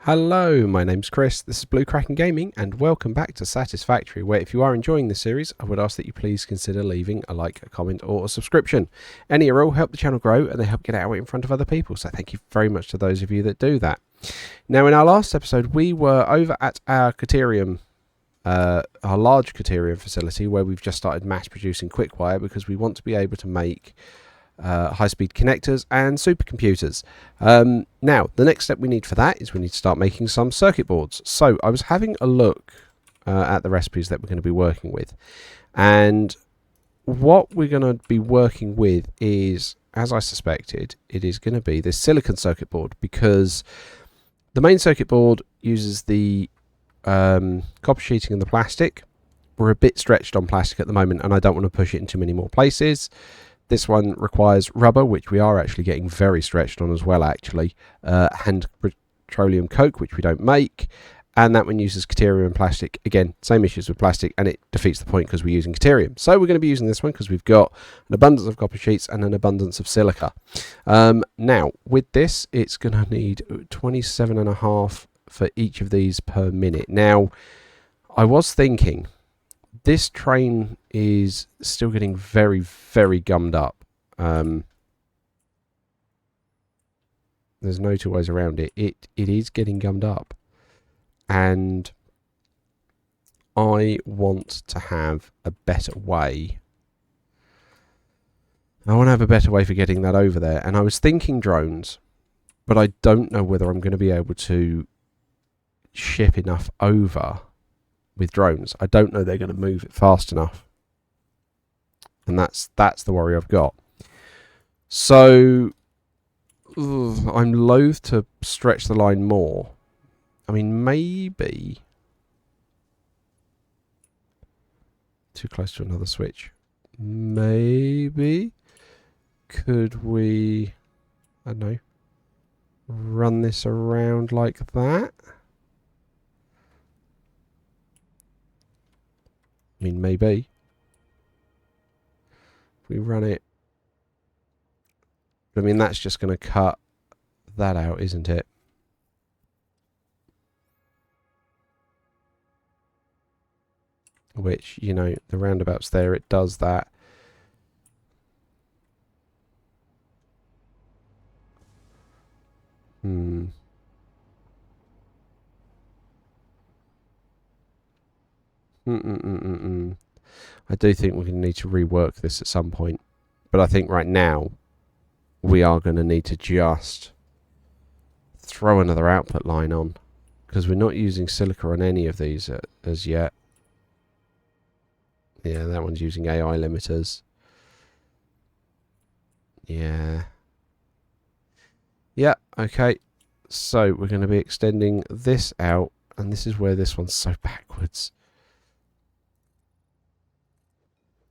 Hello, my name's Chris, this is Blue Kraken Gaming, and welcome back to Satisfactory, where if you are enjoying this series, I would ask that you please consider leaving a like, a comment, or a subscription. Any or all help the channel grow, and they help get it out in front of other people, so thank you very much to those of you that do that. Now, in our last episode, we were over at our Caterium, our large Caterium facility, where we've just started mass producing quickwire, because we want to be able to make high-speed connectors and supercomputers. Now, the next step we need for that is we need to start making some circuit boards. So I was having a look at the recipes that we're going to be working with, and what we're going to be working with is, as I suspected, it is going to be this silicon circuit board, because the main circuit board uses the copper sheeting and the plastic. We're a bit stretched on plastic at the moment, and I don't want to push it in too many more places. This one requires rubber, which we are actually getting very stretched on as well, actually. And petroleum coke, which we don't make. And that one uses Caterium and plastic. Again, same issues with plastic, and it defeats the point because we're using Caterium. So we're going to be using this one because we've got an abundance of copper sheets and an abundance of silica. Now, with this, it's going to need 27.5 for each of these per minute. Now, I was thinking, this train is still getting very, very gummed up. There's no two ways around it. It is getting gummed up. And I want to have a better way. I want to have a better way for getting that over there. And I was thinking drones, but I don't know whether I'm going to be able to ship enough over with drones. I don't know they're going to move it fast enough, and that's the worry I've got. So I'm loath to stretch the line more. I mean, maybe too close to another switch. Maybe could we, I don't know, run this around like that? I mean, maybe. If we run it. I mean, that's just going to cut that out, isn't it? Which, you know, the roundabout's there, it does that. I do think we're going to need to rework this at some point. But I think right now, we are going to need to just throw another output line on. Because we're not using silica on any of these as yet. Yeah, that one's using AI limiters. Yeah. Yeah, okay. So we're going to be extending this out. And this is where this one's so backwards.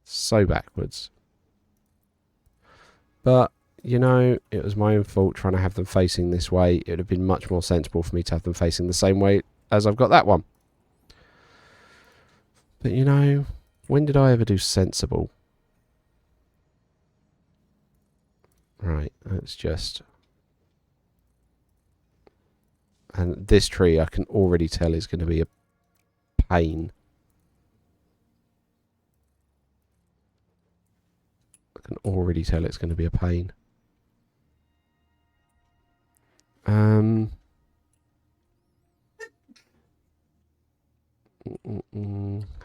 So backwards. But, you know, it was my own fault trying to have them facing this way. It would have been much more sensible for me to have them facing the same way as I've got that one. But, you know, when did I ever do sensible? Right, let's just... And this tree I can already tell is going to be a pain. I can already tell it's going to be a pain.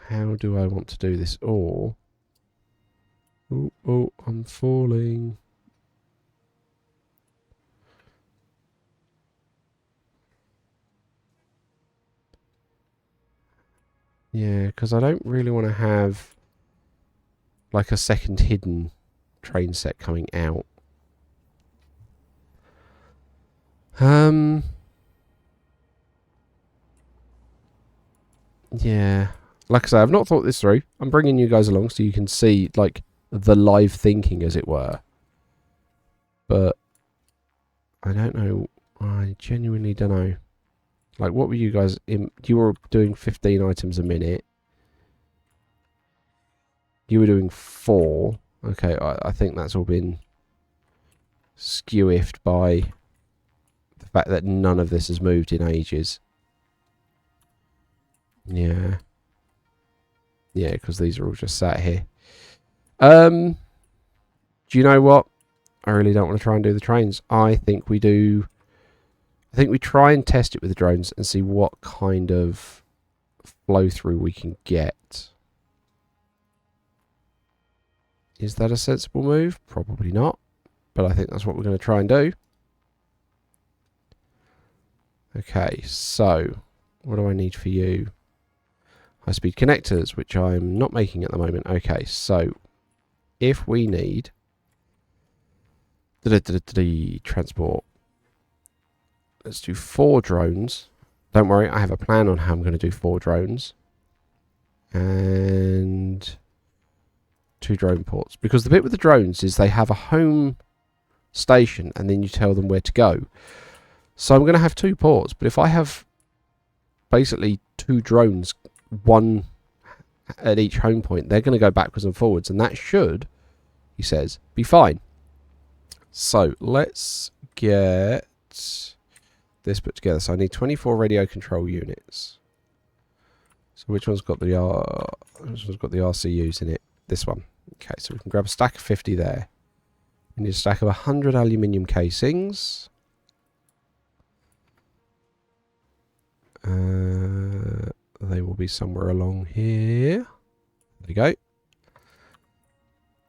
How do I want to do this? Or... Oh, I'm falling. Yeah, because I don't really want to have like a second hidden train set coming out. Yeah. Like I say, I've not thought this through. I'm bringing you guys along so you can see, like, the live thinking, as it were. But I don't know. I genuinely don't know. Like, what were you guys... You were doing 15 items a minute. You were doing 4. Okay, I think that's all been skew-iffed by the fact that none of this has moved in ages. Yeah. Yeah, because these are all just sat here. Do you know what? I really don't want to try and do the trains. I think we try and test it with the drones and see what kind of flow through we can get. Is that a sensible move? Probably not. But I think that's what we're going to try and do. Okay, so what do I need for you? High-speed connectors, which I'm not making at the moment. Okay, so if we need transport, let's do 4 drones. Don't worry, I have a plan on how I'm going to do 4 drones. And 2 drone ports. Because the bit with the drones is they have a home station and then you tell them where to go. So I'm going to have 2 ports, but if I have basically 2 drones, 1 at each home point, they're going to go backwards and forwards, and that should, he says, be fine. So let's get this put together. So I need 24 radio control units. So which one's got the RCUs in it? This one. Okay, so we can grab a stack of 50 there. We need a stack of 100 aluminium casings. They will be somewhere along here. There we go.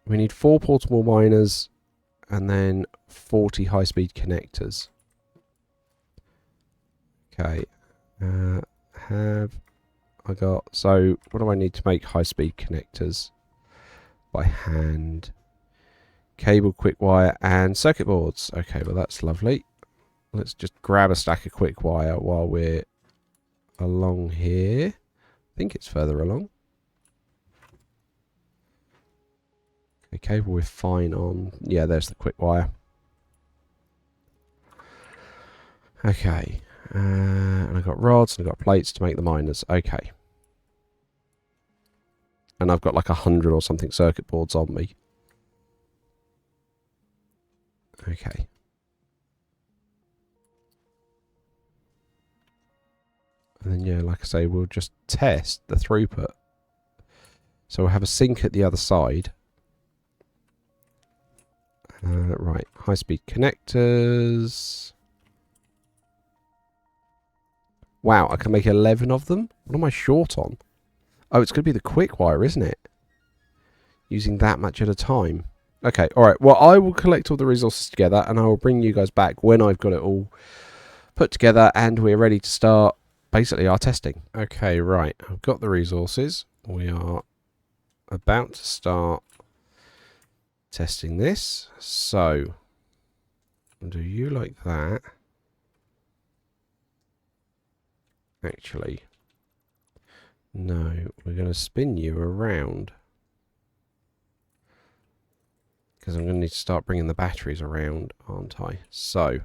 We need 4 portable miners and then 40 high-speed connectors. Okay. Have I got... So, what do I need to make high-speed connectors? By hand. Cable, quickwire, and circuit boards. Okay, well that's lovely. Let's just grab a stack of quickwire while we're along here. I think it's further along. Okay, cable we're fine on. Yeah, there's the quickwire. Okay. And I've got rods and I've got plates to make the miners. Okay. And I've got like 100 or something circuit boards on me. Okay. And then, yeah, like I say, we'll just test the throughput. So we'll have a sink at the other side. Right, high-speed connectors. Wow, I can make 11 of them? What am I short on? Oh, it's going to be the quick wire, isn't it? Using that much at a time. Okay, alright. Well, I will collect all the resources together and I will bring you guys back when I've got it all put together and we're ready to start basically our testing. Okay, right. I've got the resources. We are about to start testing this. So, do you like that? Actually, no, we're going to spin you around. Because I'm going to need to start bringing the batteries around, aren't I? So,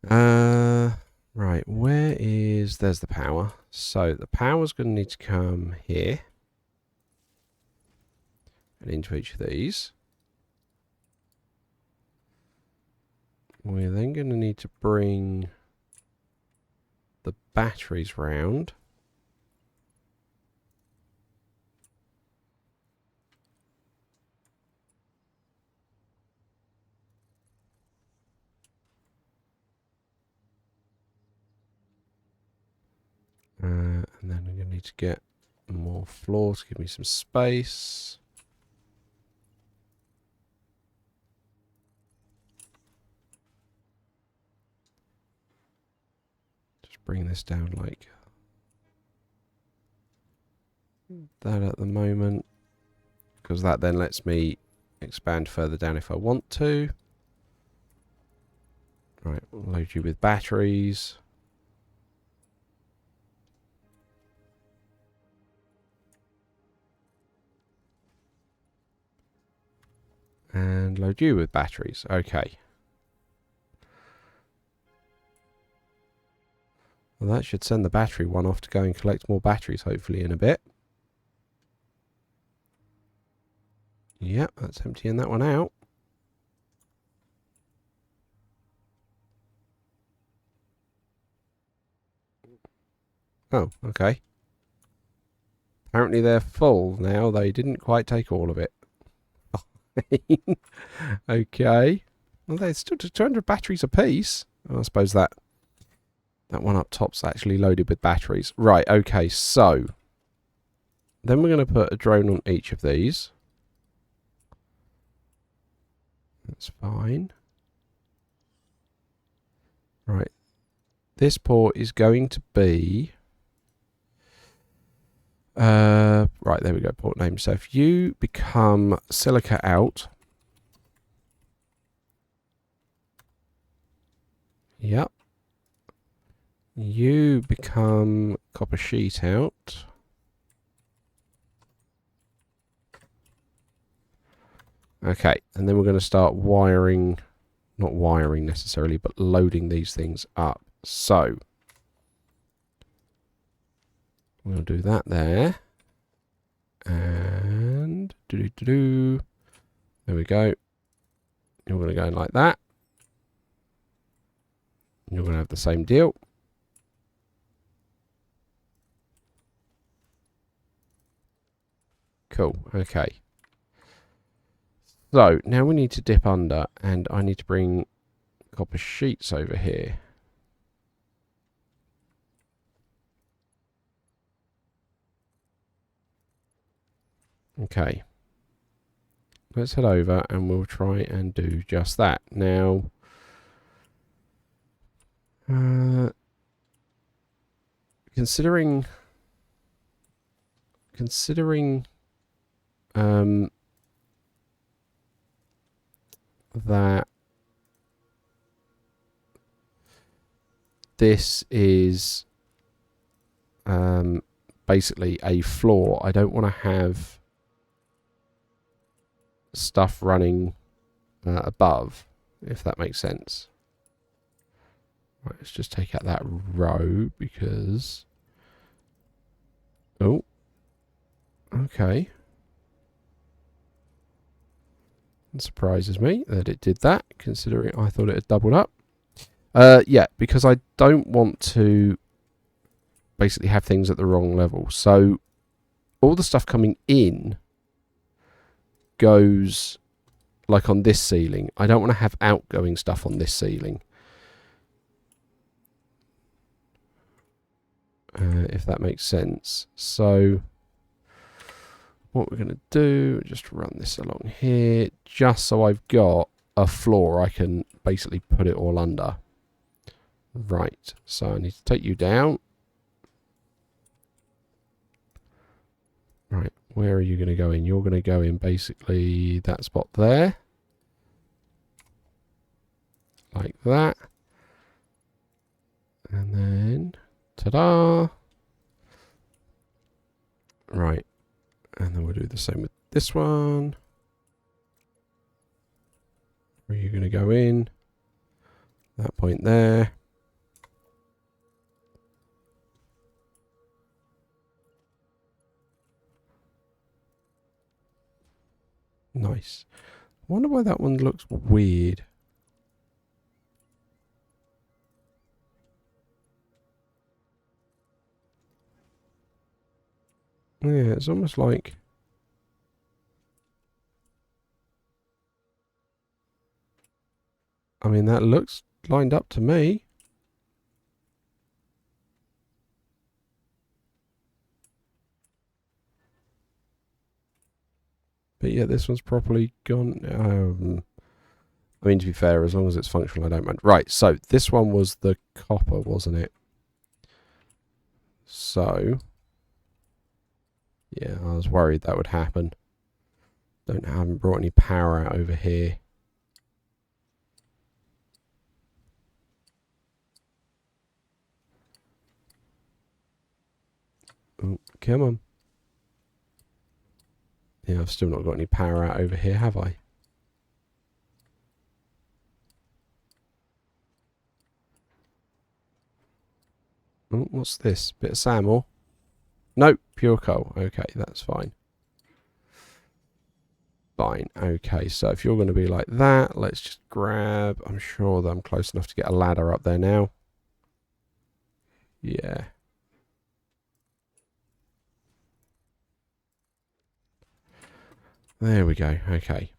right, there's the power. So, the power's going to need to come here. And into each of these. We're then going to need to bring the batteries round. And then I'm going to need to get more floor to give me some space. Just bring this down like that at the moment, because that then lets me expand further down if I want to. Right, we'll load you with batteries. And load you with batteries. Okay. Well, that should send the battery one off to go and collect more batteries, hopefully, in a bit. Yep, that's emptying that one out. Oh, okay. Apparently they're full now. They didn't quite take all of it. Okay. Well, there's still 200 batteries apiece. I suppose that one up top's actually loaded with batteries. Right, okay, so then we're going to put a drone on each of these. That's fine. Right. This port is going to be... right, there we go, port name. So if you become silica out... Yep. You become copper sheet out. Okay, and then we're going to start wiring, not wiring necessarily, but loading these things up. So, we'll do that there. And, there we go. You're going to go in like that. You're going to have the same deal. Cool, okay. So, now we need to dip under, and I need to bring copper sheets over here. Okay. Let's head over, and we'll try and do just that. Now, considering that this is basically a floor, I don't want to have stuff running above, if that makes sense. Right, let's just take out that row because... Oh. Okay. It surprises me that it did that, considering I thought it had doubled up. Yeah, because I don't want to basically have things at the wrong level. So all the stuff coming in goes like on this ceiling. I don't want to have outgoing stuff on this ceiling. If that makes sense. So what we're going to do, just run this along here, just so I've got a floor I can basically put it all under. Right, so I need to take you down. Right, where are you going to go in? You're going to go in basically that spot there. Like that. And then, ta-da! Right. And then we'll do the same with this one. Where are you going to go in? That point there. Nice. I wonder why that one looks weird. Yeah, it's almost like... I mean, that looks lined up to me. But yeah, this one's properly gone. I mean, to be fair, as long as it's functional, I don't mind. Right, so this one was the copper, wasn't it? So... yeah, I was worried that would happen. Haven't brought any power out over here. Oh, come on. Yeah, I've still not got any power out over here, have I? Oh, what's this? Bit of sand ore? Nope, pure coal. Okay, that's fine. Fine. Okay, so if you're going to be like that, let's just grab... I'm sure that I'm close enough to get a ladder up there now. Yeah. There we go. Okay.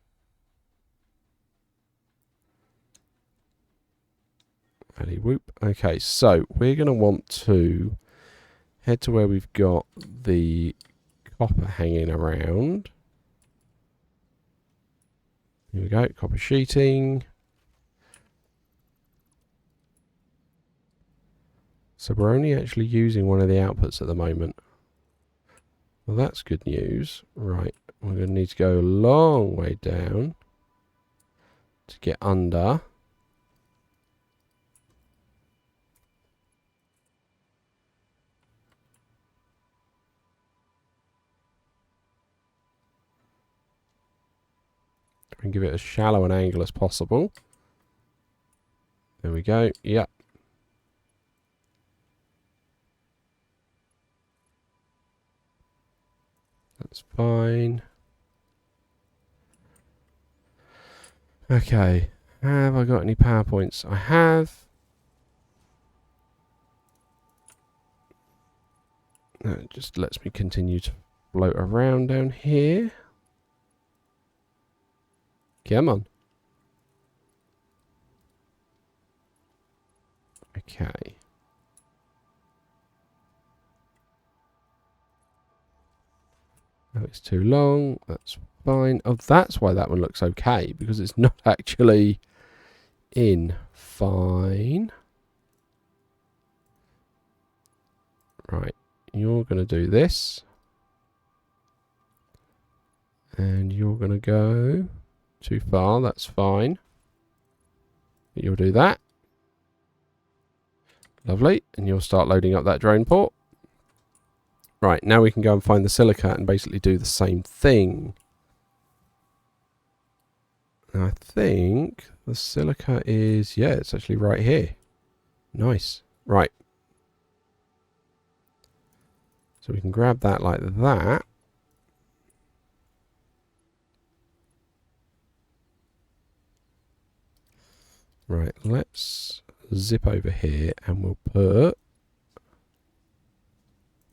Alley whoop. Okay, so we're going to want to head to where we've got the copper hanging around. Here we go. Copper sheeting. So we're only actually using one of the outputs at the moment. Well, that's good news. Right, we're going to need to go a long way down to get under. And give it as shallow an angle as possible. There we go. Yep. That's fine. Okay. Have I got any PowerPoints? I have. That just lets me continue to float around down here. Come on. Okay. Oh, it's too long. That's fine. Oh, that's why that one looks okay, because it's not actually in. Fine. Right. You're going to do this. And you're going to go too far. That's fine. But you'll do that. Lovely. And you'll start loading up that drone port. Right, now we can go and find the silica and basically do the same thing. I think the silica is, yeah, it's actually right here. Nice. Right. So we can grab that like that. Right, let's zip over here and we'll put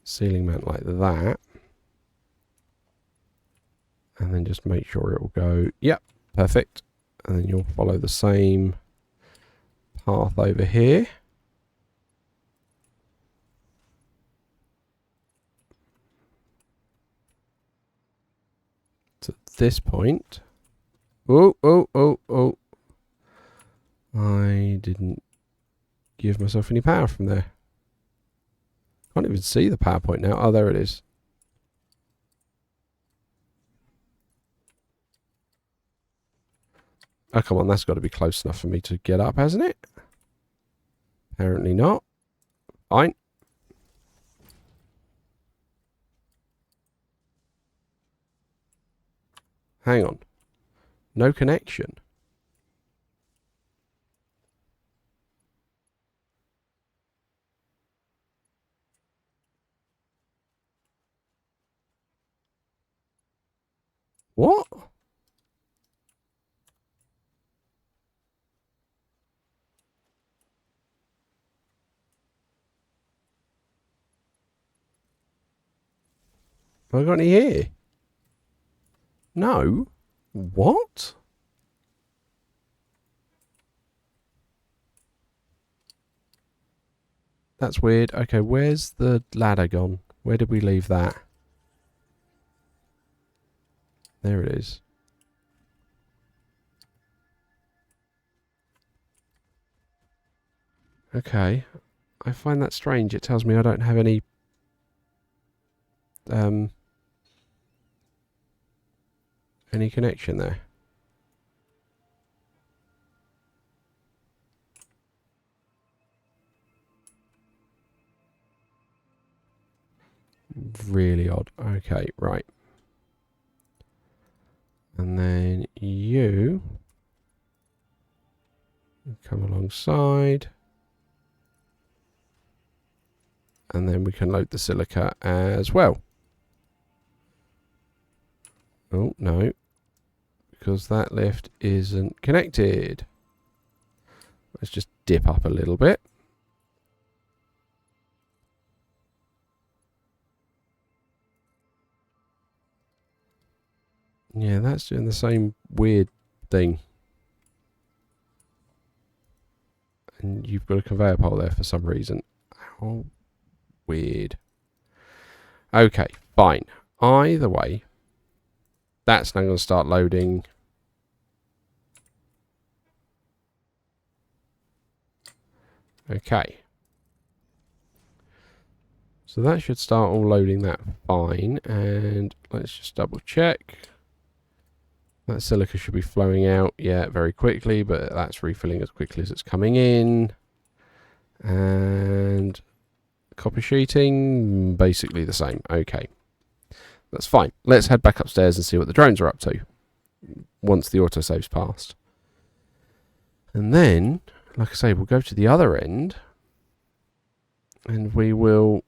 ceiling mount like that. And then just make sure it will go, yep, perfect. And then you'll follow the same path over here. To this point. Oh, oh, oh, oh. I didn't give myself any power from there. Can't even see the PowerPoint now. Oh, there it is. Oh, come on. That's got to be close enough for me to get up, hasn't it? Apparently not. Fine. Hang on. No connection. What? Have I got any here? No. What? That's weird. Okay, where's the ladder gone? Where did we leave that? There it is. Okay. I find that strange. It tells me I don't have any connection there. Really odd. Okay, right. And then you come alongside. And then we can load the silica as well. Oh, no. Because that lift isn't connected. Let's just dip up a little bit. Yeah, that's doing the same weird thing. And you've got a conveyor pole there for some reason. How weird. Okay, fine. Either way, that's now going to start loading. Okay. So that should start all loading that fine. And let's just double check. That silica should be flowing out, yeah, very quickly, but that's refilling as quickly as it's coming in. And copper sheeting, basically the same. Okay. That's fine. Let's head back upstairs and see what the drones are up to once the autosave's passed. And then, like I say, we'll go to the other end and we will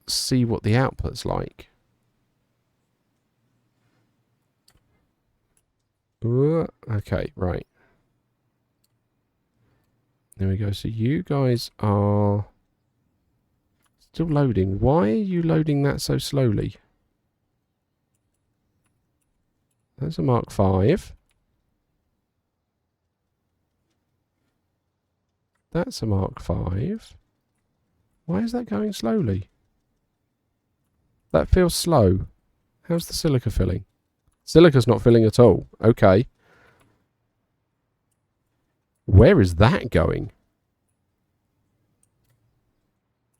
see what the output's like. Okay, right. There we go. So you guys are still loading. Why are you loading that so slowly? That's a Mark 5. That's a Mark 5. Why is that going slowly? That feels slow. How's the silica filling? Silica's not filling at all. Okay. Where is that going?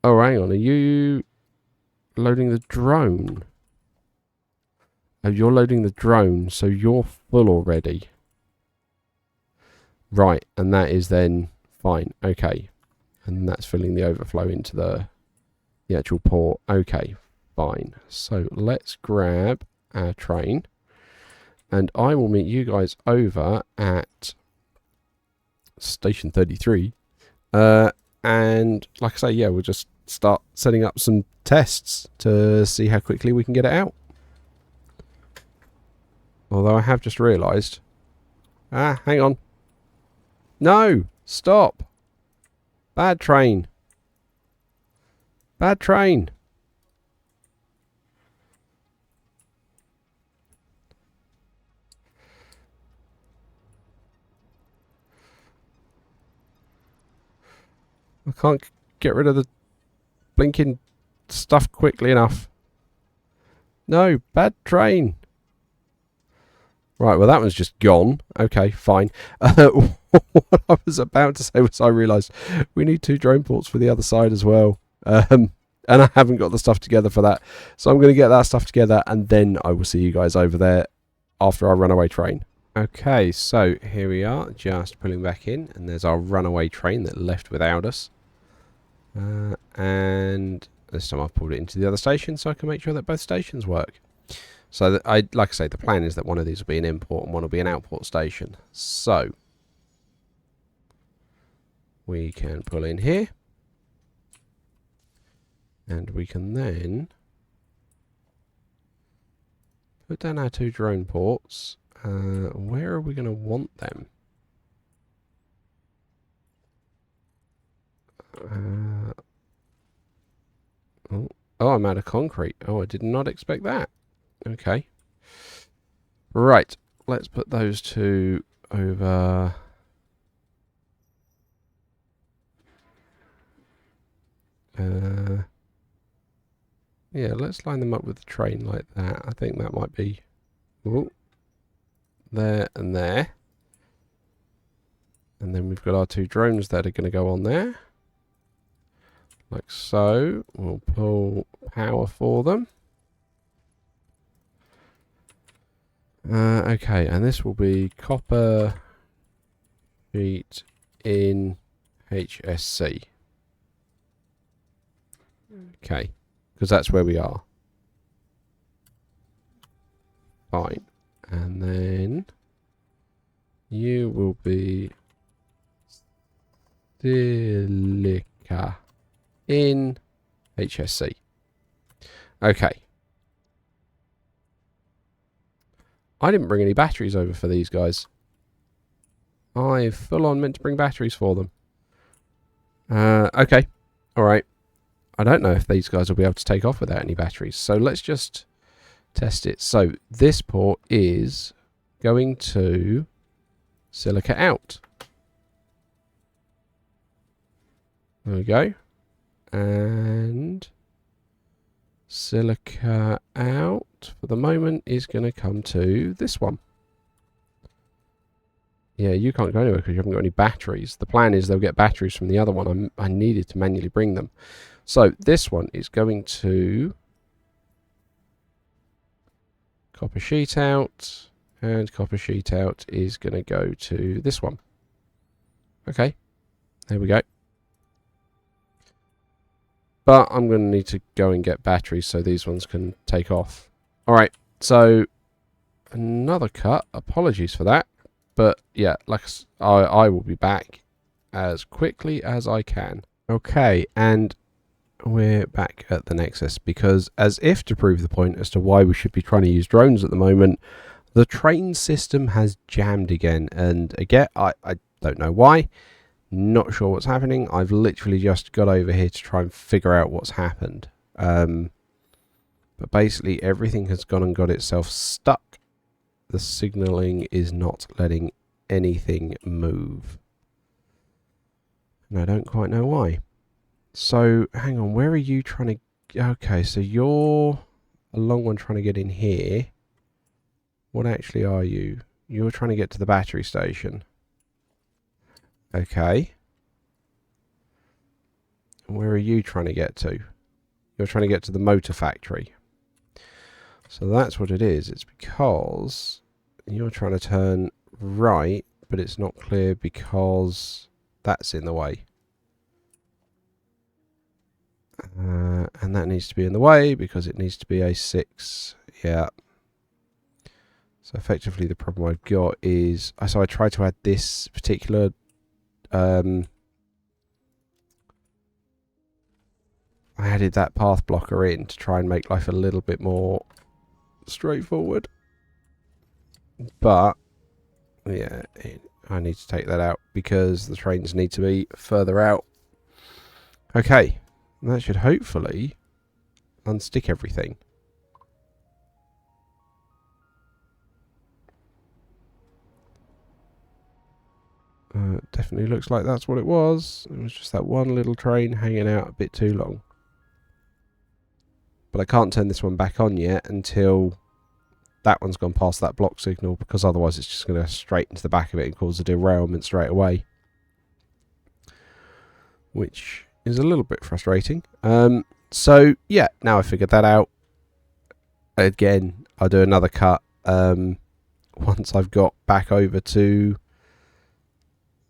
Oh, hang on. Are you loading the drone? Oh, you're loading the drone, so you're full already. Right, and that is then fine. Okay. And that's filling the overflow into the actual port. Okay, fine. So let's grab our train. And I will meet you guys over at Station 33. And like I say, yeah, we'll just start setting up some tests to see how quickly we can get it out. Although I have just realised... hang on. No! Stop! Bad train. Bad train. I can't get rid of the blinking stuff quickly enough. No, bad train. Right, well that one's just gone. Okay, fine. What I was about to say was I realised we need 2 drone ports for the other side as well. And I haven't got the stuff together for that. So I'm going to get that stuff together and then I will see you guys over there after our runaway train. Okay, so here we are, just pulling back in. And there's our runaway train that left without us. And this time I've pulled it into the other station so I can make sure that both stations work. So that like I say, the plan is that one of these will be an import and one will be an outport station. So we can pull in here. And we can then put down our 2 drone ports. Where are we going to want them? Oh, I'm out of concrete. Oh, I did not expect that. Okay. Right. Let's put those 2 over... yeah, let's line them up with the train like that. I think that might be... Ooh, there and there. And then we've got our 2 drones that are going to go on there. Like so. We'll pull power for them. Okay, and this will be copper sheet in HSC. Okay, because that's where we are. Fine. And then you will be silica in HSC. Okay. I didn't bring any batteries over for these guys. I full on meant to bring batteries for them. Okay. Alright. I don't know if these guys will be able to take off without any batteries. So let's just test it. So this port is going to silica out. There we go. And silica out for the moment is going to come to this one. Yeah, you can't go anywhere because you haven't got any batteries. The plan is they'll get batteries from the other one. I needed to manually bring them. So this one is going to copper sheet out, and copper sheet out is going to go to this one. Okay, there we go. But I'm going to need to go and get batteries so these ones can take off. Alright, so another cut. Apologies for that. But yeah, like I will be back as quickly as I can. Okay, and we're back at the Nexus because, as if to prove the point as to why we should be trying to use drones at the moment, the train system has jammed again. And again, I don't know why. Not sure what's happening. I've literally just got over here to try and figure out what's happened. But basically everything has gone and got itself stuck. The signalling is not letting anything move. And I don't quite know why. So, hang on, where are you trying to... Okay, so you're a long one trying to get in here. What actually are you? You're trying to get to the battery station. Okay. And where are you trying to get to? You're trying to get to the motor factory. So that's what it is. It's because you're trying to turn right, but it's not clear because that's in the way. And that needs to be in the way because it needs to be a 6. Yeah. So effectively the problem I've got is... So I tried to add this particular... I added that path blocker in to try and make life a little bit more straightforward. But, yeah, I need to take that out because the trains need to be further out. Okay, that should hopefully unstick everything. Definitely looks like that's what it was. It was just that one little train hanging out a bit too long. But I can't turn this one back on yet until that one's gone past that block signal, because otherwise it's just going to straight into the back of it and cause a derailment straight away. Which is a little bit frustrating. So, yeah, now I figured that out. Again, I'll do another cut once I've got back over to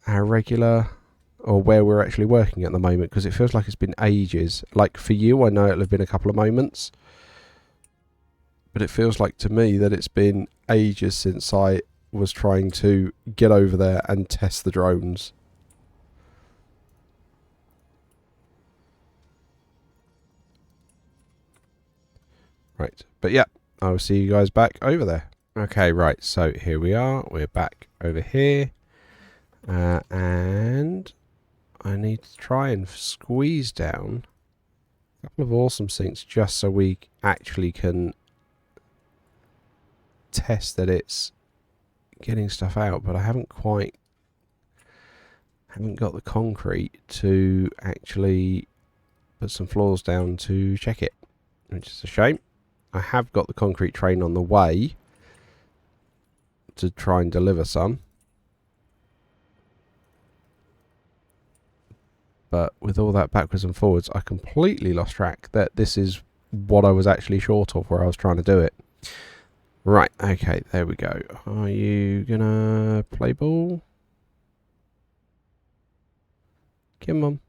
our regular, or where we're actually working at the moment, because it feels like it's been ages. Like for you, I know it'll have been a couple of moments, but it feels like to me that it's been ages since I was trying to get over there and test the drones. Right, but yeah, I will see you guys back over there. Okay, right, so here we are. We're back over here. And I need to try and squeeze down a couple of awesome sinks just so we actually can test that it's getting stuff out, but I haven't got the concrete to actually put some floors down to check it, which is a shame. I have got the concrete train on the way to try and deliver some. But with all that backwards and forwards, I completely lost track that this is what I was actually short of where I was trying to do it. Right, okay, there we go. Are you gonna play ball? Come on.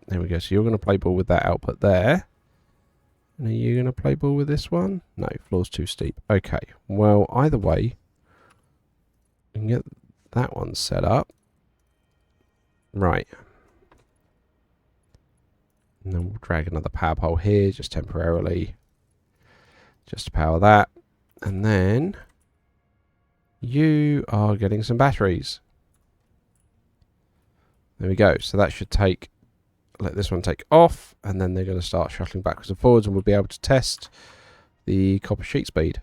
There we go. So you're gonna play ball with that output there. And are you gonna play ball with this one? No, floor's too steep. Okay, well, either way, we can get that one set up. Right. And then we'll drag another power pole here just temporarily, just to power that. And then you are getting some batteries. There we go. So that should let this one take off, and then they're going to start shuttling backwards and forwards, and we'll be able to test the copper sheet speed.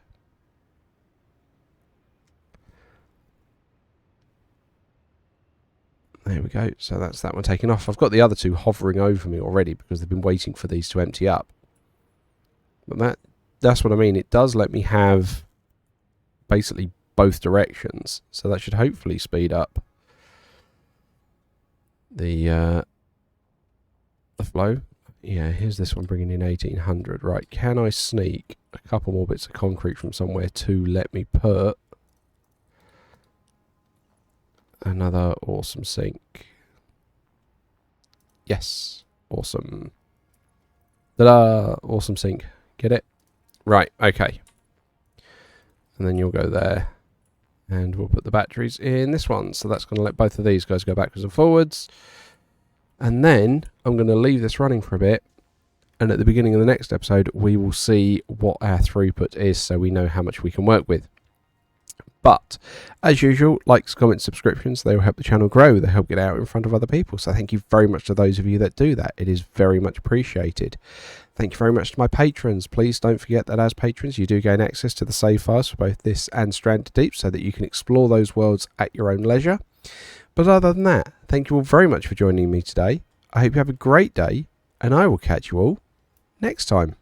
There we go. So that's that one taken off. I've got the other two hovering over me already because they've been waiting for these to empty up. But that's what I mean. It does let me have basically both directions. So that should hopefully speed up the flow. Yeah, here's this one bringing in 1800. Right, can I sneak a couple more bits of concrete from somewhere to let me put another awesome sink? Yes, awesome. Ta-da! Awesome sink. Get it? Right, okay. And then you'll go there. And we'll put the batteries in this one. So that's going to let both of these guys go backwards and forwards. And then I'm going to leave this running for a bit. And at the beginning of the next episode, we will see what our throughput is so we know how much we can work with. But, as usual, likes, comments, subscriptions, they will help the channel grow. They help get out in front of other people. So thank you very much to those of you that do that. It is very much appreciated. Thank you very much to my patrons. Please don't forget that as patrons, you do gain access to the save files for both this and Stranded Deep so that you can explore those worlds at your own leisure. But other than that, thank you all very much for joining me today. I hope you have a great day, and I will catch you all next time.